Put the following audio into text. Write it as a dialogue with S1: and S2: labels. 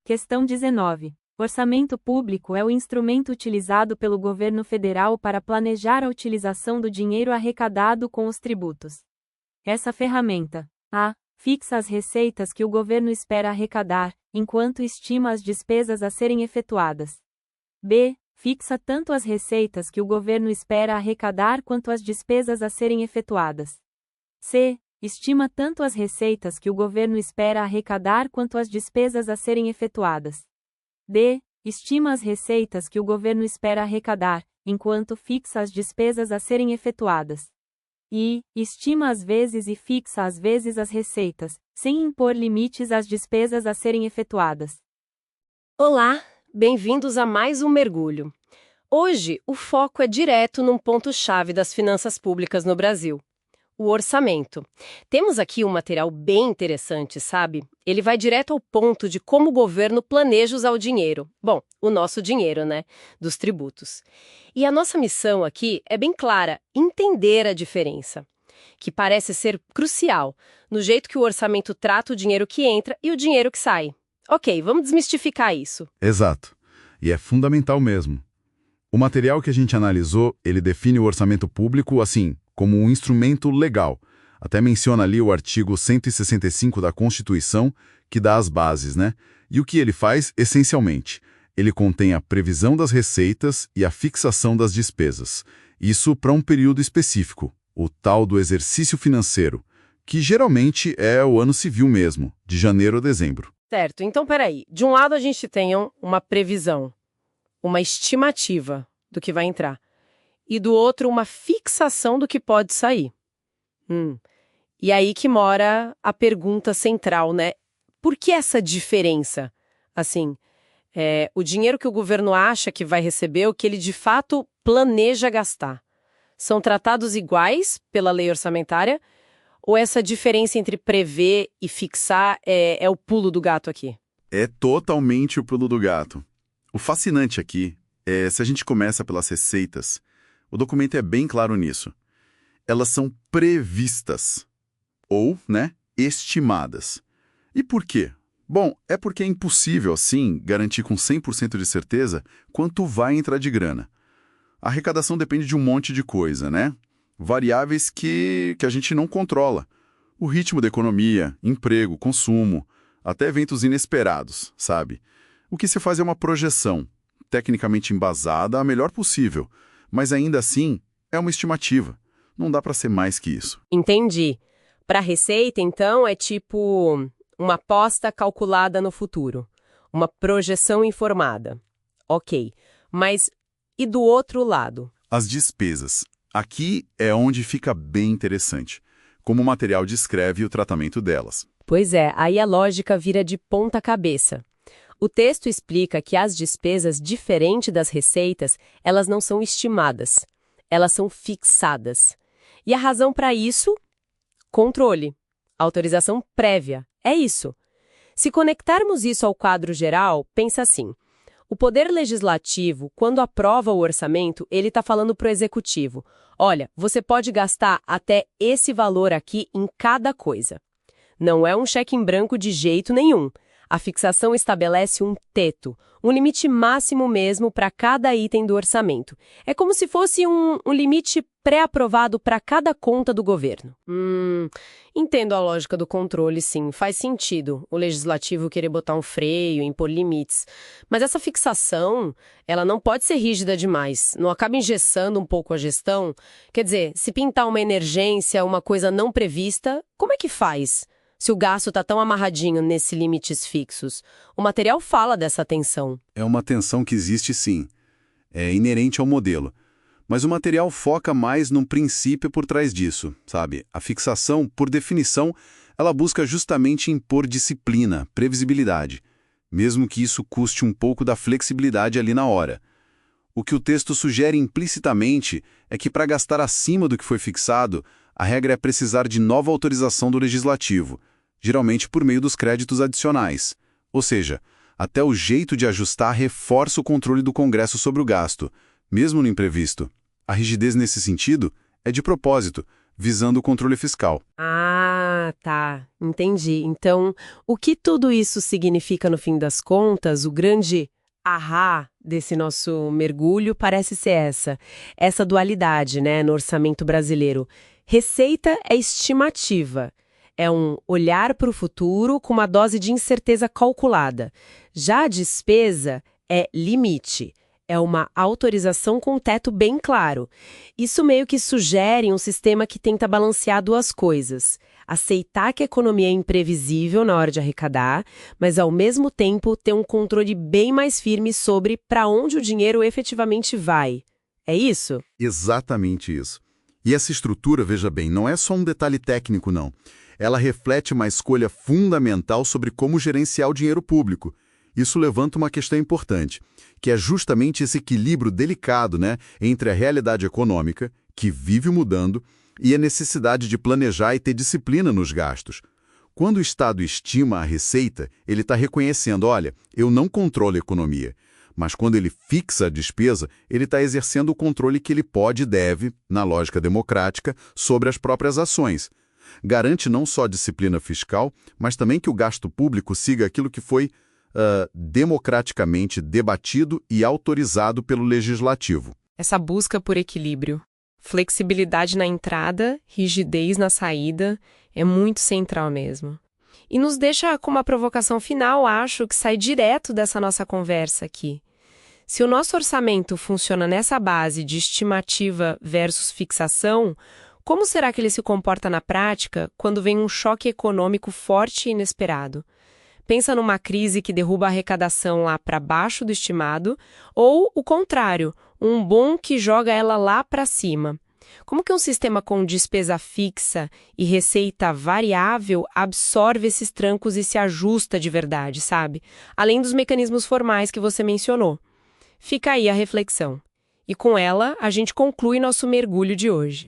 S1: Questão 19. Orçamento público é o instrumento utilizado pelo governo federal para planejar a utilização do dinheiro arrecadado com os tributos. Essa ferramenta: a. Fixa as receitas que o governo espera arrecadar, enquanto estima as despesas a serem efetuadas. b. Fixa tanto as receitas que o governo espera arrecadar quanto as despesas a serem efetuadas. c. Estima tanto as receitas que o governo espera arrecadar quanto as despesas a serem efetuadas. d. Estima as receitas que o governo espera arrecadar, enquanto fixa as despesas a serem efetuadas. E. Estima às vezes e fixa às vezes as receitas, sem impor limites às despesas a serem efetuadas.
S2: Olá, bem-vindos a mais um mergulho. Hoje, o foco é direto num ponto-chave das finanças públicas no Brasil: o orçamento. Temos aqui um material bem interessante, sabe? Ele vai direto ao ponto de como o governo planeja usar o dinheiro. Bom, o nosso dinheiro, né? Dos tributos. E a nossa missão aqui é bem clara: entender a diferença, que parece ser crucial, no jeito que o orçamento trata o dinheiro que entra e o dinheiro que sai. Ok, vamos desmistificar isso.
S3: Exato. E é fundamental mesmo. O material que a gente analisou, ele define o orçamento público assim, como um instrumento legal. Até menciona ali o artigo 165 da Constituição, que dá as bases, né? E o que ele faz, essencialmente? Ele contém a previsão das receitas e a fixação das despesas. Isso para um período específico, o tal do exercício financeiro, que geralmente é o ano civil mesmo, de janeiro a dezembro.
S2: Certo, então peraí. De um lado a gente tem uma previsão, uma estimativa do que vai entrar. E do outro, uma fixação do que pode sair. E aí que mora a pergunta central, né? Por que essa diferença? Assim, o dinheiro que o governo acha que vai receber, o que ele de fato planeja gastar, são tratados iguais pela lei orçamentária? Ou essa diferença entre prever e fixar é o pulo do gato aqui?
S3: É totalmente o pulo do gato. O fascinante aqui é, se a gente começa pelas receitas, o documento é bem claro nisso. Elas são previstas, ou, estimadas. E por quê? Bom, é porque é impossível, assim, garantir com 100% de certeza quanto vai entrar de grana. A arrecadação depende de um monte de coisa, né? Variáveis que a gente não controla. O ritmo da economia, emprego, consumo, até eventos inesperados, sabe? O que se faz é uma projeção, tecnicamente embasada a melhor possível, mas ainda assim é uma estimativa. Não dá para ser mais que isso.
S2: Entendi. Para a receita, então, é tipo uma aposta calculada no futuro, uma projeção informada. Ok, mas e do outro lado?
S3: As despesas. Aqui é onde fica bem interessante, como o material descreve o tratamento delas.
S2: Pois é, aí a lógica vira de ponta cabeça. O texto explica que as despesas, diferente das receitas, elas não são estimadas, elas são fixadas. E a razão para isso? Controle, autorização prévia, é isso. Se conectarmos isso ao quadro geral, pensa assim: o Poder Legislativo, quando aprova o orçamento, ele está falando para o Executivo: olha, você pode gastar até esse valor aqui em cada coisa. Não é um cheque em branco de jeito nenhum. A fixação estabelece um teto, um limite máximo mesmo para cada item do orçamento. É como se fosse um limite pré-aprovado para cada conta do governo. Entendo a lógica do controle, sim. Faz sentido o legislativo querer botar um freio, impor limites. Mas essa fixação, ela não pode ser rígida demais. Não acaba engessando um pouco a gestão? Quer dizer, se pintar uma emergência, uma coisa não prevista, como é que faz? Se o gasto está tão amarradinho nesses limites fixos. O material fala dessa tensão.
S3: É uma tensão que existe sim. É inerente ao modelo. Mas o material foca mais num princípio por trás disso, sabe? A fixação, por definição, ela busca justamente impor disciplina, previsibilidade, mesmo que isso custe um pouco da flexibilidade ali na hora. O que o texto sugere implicitamente é que para gastar acima do que foi fixado, a regra é precisar de nova autorização do legislativo, geralmente por meio dos créditos adicionais. Ou seja, até o jeito de ajustar reforça o controle do Congresso sobre o gasto, mesmo no imprevisto. A rigidez nesse sentido é de propósito, visando o controle fiscal.
S2: Ah, tá. Entendi. Então, o que tudo isso significa no fim das contas, o grande ahá desse nosso mergulho parece ser essa dualidade, né, no orçamento brasileiro. Receita é estimativa. É um olhar para o futuro com uma dose de incerteza calculada. Já a despesa é limite. É uma autorização com teto bem claro. Isso meio que sugere um sistema que tenta balancear duas coisas. Aceitar que a economia é imprevisível na hora de arrecadar, mas ao mesmo tempo ter um controle bem mais firme sobre para onde o dinheiro efetivamente vai. É isso?
S3: Exatamente isso. E essa estrutura, veja bem, não é só um detalhe técnico, não. Ela reflete uma escolha fundamental sobre como gerenciar o dinheiro público. Isso levanta uma questão importante, que é justamente esse equilíbrio delicado, né, entre a realidade econômica, que vive mudando, e a necessidade de planejar e ter disciplina nos gastos. Quando o Estado estima a receita, ele está reconhecendo, olha, eu não controlo a economia. Mas quando ele fixa a despesa, ele está exercendo o controle que ele pode e deve, na lógica democrática, sobre as próprias ações. Garante não só a disciplina fiscal, mas também que o gasto público siga aquilo que foi democraticamente debatido e autorizado pelo Legislativo.
S2: Essa busca por equilíbrio, flexibilidade na entrada, rigidez na saída, é muito central mesmo. E nos deixa com uma provocação final, acho, que sai direto dessa nossa conversa aqui. Se o nosso orçamento funciona nessa base de estimativa versus fixação, como será que ele se comporta na prática quando vem um choque econômico forte e inesperado? Pensa numa crise que derruba a arrecadação lá para baixo do estimado, ou o contrário, um boom que joga ela lá para cima. Como que um sistema com despesa fixa e receita variável absorve esses trancos e se ajusta de verdade, sabe? Além dos mecanismos formais que você mencionou. Fica aí a reflexão. E com ela, a gente conclui nosso mergulho de hoje.